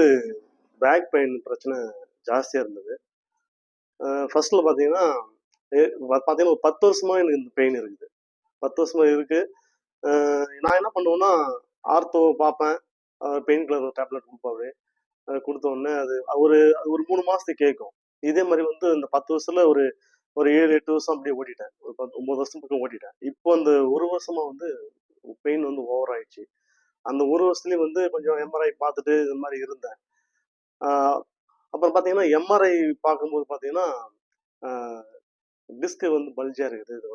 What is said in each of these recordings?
வந்து back pain பிரச்சனை ஜாஸ்தியா இருந்தது. ஃபர்ஸ்ட்ல பார்த்தீங்கன்னா, பார்த்தீங்கன்னா ஒரு 10 வருஷமா எனக்கு இந்த பெயின் இருக்குது. 10 வருஷமா இருக்கு. அ நான் என்ன பண்ணுவேன்னா, ஆர்த்தோ பார்ப்பேன். பெயின் கில்லர் டேப்லெட் குடுப்பாரு. குடுத்த உடனே அது ஒரு 3 மாசத்துக்கு கேட்கும். இதே மாரி வந்து இந்த 10 வருஷத்துல ஒரு ஒரு 7, 8 வருஷம் அப்படியே ஓட்டிட்டேன். ஒரு 9 வருஷம் பக்கம் ஓட்டிட்டேன். இப்போ அந்த 1 வருஷமா வந்து பெயின் வந்து ஓவர் ஆயிடுச்சு. அந்த 1 வருஷத்துலயும் வந்து கொஞ்சம் எம்ஆர்ஐ பார்த்துட்டு இது மாரி இருந்தேன். ஆ அப்புறம் பார்த்தீங்கன்னா, எம்ஆர்ஐ பார்க்கும்போது பார்த்தீங்கன்னா, ஆ டிஸ்க் வந்து பல்ஜியா இருக்குது. இது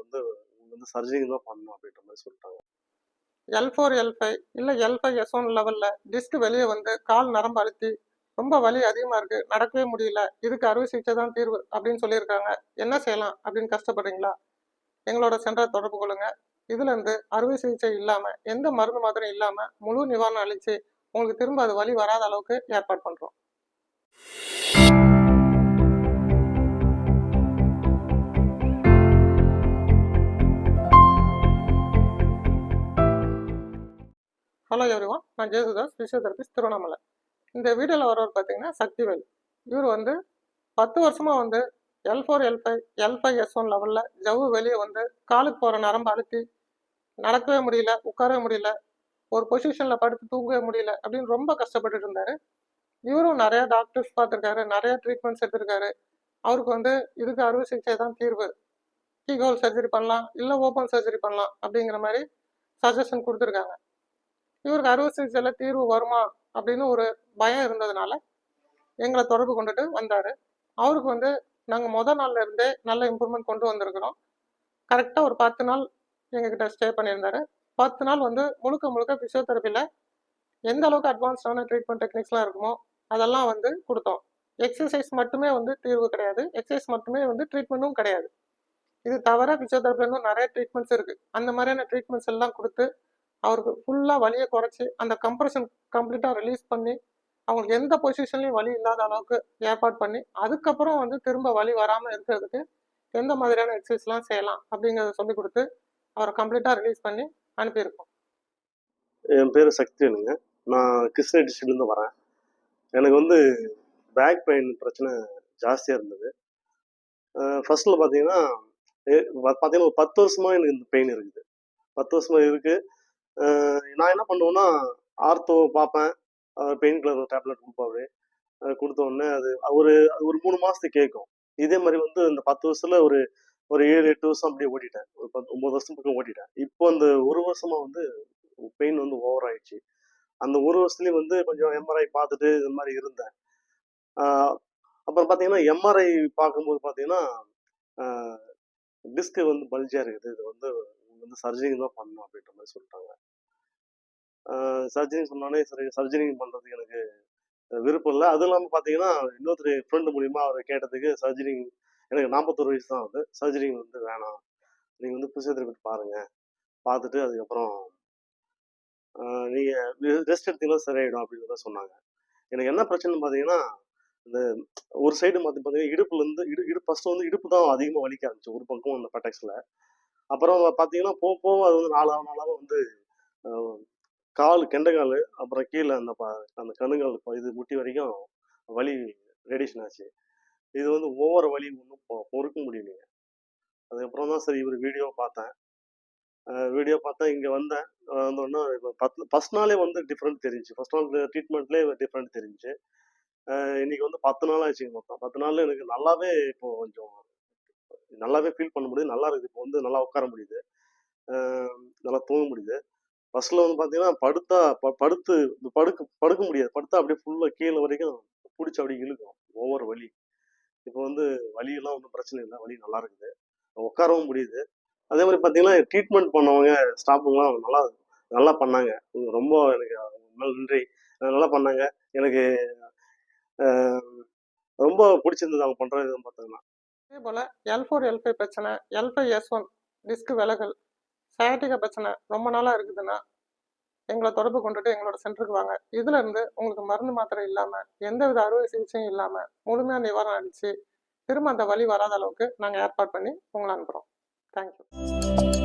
வந்து சர்ஜரி தான் பண்ணணும் அப்படின்ற மாரி சொல்லிட்டாங்க. L4, L5 இல்ல L5, S1 லெவல்ல டிஸ்க் வெளியே வந்து கால் நரம்பு அழுத்தி ரொம்ப வலி அதிகமா இருக்கு, நடக்கவே முடியல, இதுக்கு அறுவை சிகிச்சை தான் தீர்வு அப்படின்னு சொல்லியிருக்காங்க. என்ன செய்யலாம் அப்படின்னு கஷ்டப்படுறீங்களா? எங்களோட சென்டரை தொடர்பு கொள்ளுங்க. இதுல இருந்து அறுவை சிகிச்சை இல்லாம எந்த மருந்து மாத்திரம் இல்லாம முழு நிவாரணம் அளிச்சு உங்களுக்கு திரும்ப அது வலி வராத அளவுக்கு ஏற்பாடு பண்றோம். ஹலோ எவ்ரிவன், நான் ஜேசுதாஸ், பிசியோதெரபிஸ்ட், திருவண்ணாமலை. இந்த வீடியோவில் வரவர் பார்த்தீங்கன்னா சக்திவேல். இவர் வந்து 10 வருஷமா வந்து L4, L5, L5, S1 லெவலில் ஜவ்வு வெளியே வந்து காலுக்கு போகிற நரம்பு அழுத்தி நடக்கவே முடியல, உட்காரவே முடியல, ஒரு பொசிஷனில் படுத்து தூங்கவே முடியல அப்படின்னு ரொம்ப கஷ்டப்பட்டுட்டு இருந்தார். இவரும் நிறைய டாக்டர்ஸ் பார்த்துருக்காரு, நிறைய ட்ரீட்மெண்ட்ஸ் எடுத்திருக்காரு. அவருக்கு வந்து இதுக்கு அறுவை சிகிச்சை தான் தீர்வு, கீஹோல் சர்ஜரி பண்ணலாம் இல்லை ஓப்பன் சர்ஜரி பண்ணலாம் அப்படிங்கிற மாதிரி சஜஷன் கொடுத்துருக்காங்க. இவருக்கு அறுவை சிகிச்சையில் தீர்வு வருமா அப்படின்னு ஒரு பயம் இருந்ததுனால எங்களை தொடர்பு கொண்டுட்டு வந்தார். அவருக்கு வந்து நாங்கள் முதல் நாள்ல இருந்தே நல்ல இம்ப்ரூவ்மெண்ட் கொண்டு வந்திருக்கிறோம். கரெக்டாக ஒரு 10 நாள் எங்ககிட்ட ஸ்டே பண்ணியிருந்தாரு. 10 நாள் வந்து முழுக்க முழுக்க ஃபிசியோதெரப்பியில் எந்த அளவுக்கு அட்வான்ஸ்டான ட்ரீட்மெண்ட் டெக்னிக்ஸ்லாம் இருக்குமோ அதெல்லாம் வந்து கொடுத்தோம். எக்ஸசைஸ் மட்டுமே வந்து தீர்வு கிடையாது, எக்ஸசைஸ் மட்டுமே வந்து ட்ரீட்மெண்ட்டும் கிடையாது. இது தவிர ஃபிசியோதெரப்பிலும் நிறைய ட்ரீட்மெண்ட்ஸ் இருக்குது. அந்த மாதிரியான ட்ரீட்மெண்ட்ஸ் எல்லாம் கொடுத்து அவருக்கு ஃபுல்லாக வலியை குறைச்சி அந்த கம்ப்ரெஷன் கம்ப்ளீட்டாக ரிலீஸ் பண்ணி அவங்களுக்கு எந்த பொசிஷன்லையும் வலி இல்லாத அளவுக்கு ஏற்பாடு பண்ணி அதுக்கப்புறம் வந்து திரும்ப வலி வராமல் இருக்கிறதுக்கு எந்த மாதிரியான எக்ஸசைஸ்லாம் செய்யலாம் அப்படிங்கிறத சொல்லி கொடுத்து அவரை கம்ப்ளீட்டாக ரிலீஸ் பண்ணி அனுப்பியிருக்கோம். என் பேர் சக்திவேலுங்க. நான் கிருஷ்ணகிரி டிஸ்ட்ரிக்ட்லேருந்து வரேன். எனக்கு வந்து பேக் பெயின் பிரச்சனை ஜாஸ்தியாக இருந்தது. ஃபர்ஸ்ட்ல பார்த்தீங்கன்னா, பார்த்தீங்கன்னா ஒரு 10 வருஷமா எனக்கு இந்த பெயின் இருக்குது. 10 வருஷமா இருக்கு. நான் என்ன பண்ணுவேன்னா, ஆர்த்தோ பார்ப்பேன். பெயின் கில்லர் டேப்லெட் குடுப்பாரு. குடுத்த உடனே அது ஒரு 3 மாசத்துக்கு கேட்கும். இதே மாரி வந்து இந்த 10 வருஷத்துல ஒரு ஒரு 7, 8 வருஷம் அப்படியே ஓட்டிட்டேன். ஒரு 9 வருஷம் பக்கம் ஓட்டிட்டேன். இப்போ அந்த 1 வருஷமா வந்து பெயின் வந்து ஓவர் ஆயிடுச்சு. அந்த 1 வருஷத்துலயும் வந்து கொஞ்சம் எம்ஆர்ஐ பார்த்துட்டு இது மாரி இருந்தேன். ஆ அப்புறம் பார்த்தீங்கன்னா, எம்ஆர்ஐ பார்க்கும்போது பார்த்தீங்கன்னா, ஆ டிஸ்க் வந்து பல்ஜியா இருக்குது. இது வந்து சர்ஜரி தான் பண்ணணும் அப்படின்ற மாரி சொல்லிட்டாங்க. சர்ஜரின்னு சொன்னோனே, சரி சர்ஜரி பண்றதுக்கு எனக்கு விருப்பம் இல்ல. அதுவும் இல்லாம பார்த்தீங்கன்னா, இன்னொருத்தர் ஃப்ரெண்ட் மூலியமா அவர கேட்டதுக்கு சர்ஜரி எனக்கு 41 வயசு தான் ஆகுது. சர்ஜரி வந்து வேணாம். நீங்க வந்து பிசியோதெரபிஸ்ட் பாருங்க. பார்த்துட்டு அதுக்கப்புறம் நீங்க ரெஸ்ட் எடுத்தீங்கன்னா சரியாயிடும் அப்படின்னு தான் சொன்னாங்க. எனக்கு என்ன பிரச்சனைன்னு பார்த்தீங்கன்னா, இந்த ஒரு சைடு பார்த்தீங்கன்னா, இடுப்புலருந்து இடுப்பு ஃபர்ஸ்ட் வந்து இடுப்பு தான் அதிகமா வலிக்க ஆரம்பிச்சு. ஒரு பக்கம் அந்த பெட்டக்ஸ்ல. அப்புறம் பார்த்தீங்கன்னா, போக போக அது வந்து நாளாக நாளாக வந்து அ கெண்டைக்காலு, அப்புறம் கீழ அந்த கணுங்கால் இது முட்டி வரைக்கும் வலி ரேடியேஷன் ஆச்சு. இது வந்து ஓவர் வலி ஒண்ணும் பொறுக்க முடியலைங்க. அதுக்கப்புறம் தான் சரி இவரு வீடியோ பார்த்தேன். வீடியோ பார்த்தேன், இங்க வந்தேன். வந்தோனே இப்ப ஃபர்ஸ்ட் நாளே வந்து டிஃபரெண்ட் தெரிஞ்சுச்சு. ஃபர்ஸ்ட் நாள் ட்ரீட்மெண்ட்லயே டிஃபரெண்ட் தெரிஞ்சுச்சு. இன்னைக்கு வந்து 10 நாள் ஆச்சுங்க மொத்தம். 10 நாள்ல எனக்கு நல்லாவே இப்போ கொஞ்சம் நல்லாவே ஃபீல் பண்ண முடியுது. நல்லா இருக்குது. இப்போ வந்து நல்லா உட்கார முடியுது. அ நல்லா தூங்க முடியுது. ஃபர்ஸ்ட்ல வந்து பார்த்தீங்கன்னா, படுத்தா படுத்து படுக்க முடியாது. படுத்தா அப்படியே ஃபுல்லா கீழ வரைக்கும் புடிச்சு அப்படியே இழுக்கும். ஓவர் வலி. இப்போ வந்து வலியெல்லாம் ஒண்ணும் பிரச்சனை இல்ல. வலி நல்லா இருக்குது. உட்காரவும் முடியுது. அதே மாரி பார்த்தீங்கன்னா, ட்ரீட்மெண்ட் பண்ணவங்க ஸ்டாஃப்ங்கலாம் நல்லா நல்லா பண்ணாங்க. ரொம்ப எனக்கு நன்றி. நல்லா பண்ணாங்க. எனக்கு அ ரொம்ப பிடிச்சிருந்தது அவங்க பண்ற விதம் பார்த்தீங்கன்னா. அதே போல் L4, L5 பிரச்சனை, L5, S1 டிஸ்க் விலகல், சயாட்டிகா பிரச்சனை ரொம்ப நாளாக இருக்குதுன்னா எங்களை தொடர்பு கொண்டுட்டு எங்களோட சென்டருக்கு வாங்க. இதுல இருந்து உங்களுக்கு மருந்து மாத்திரை இல்லாம எந்தவித அறுவை சிகிச்சையும் இல்லாம முழுமையா நிவாரணம் அளிச்சு திரும்ப அந்த வலி வராத அளவுக்கு நாங்கள் ஏற்பாடு பண்ணி உங்களை அனுப்புகிறோம். தேங்க்யூ.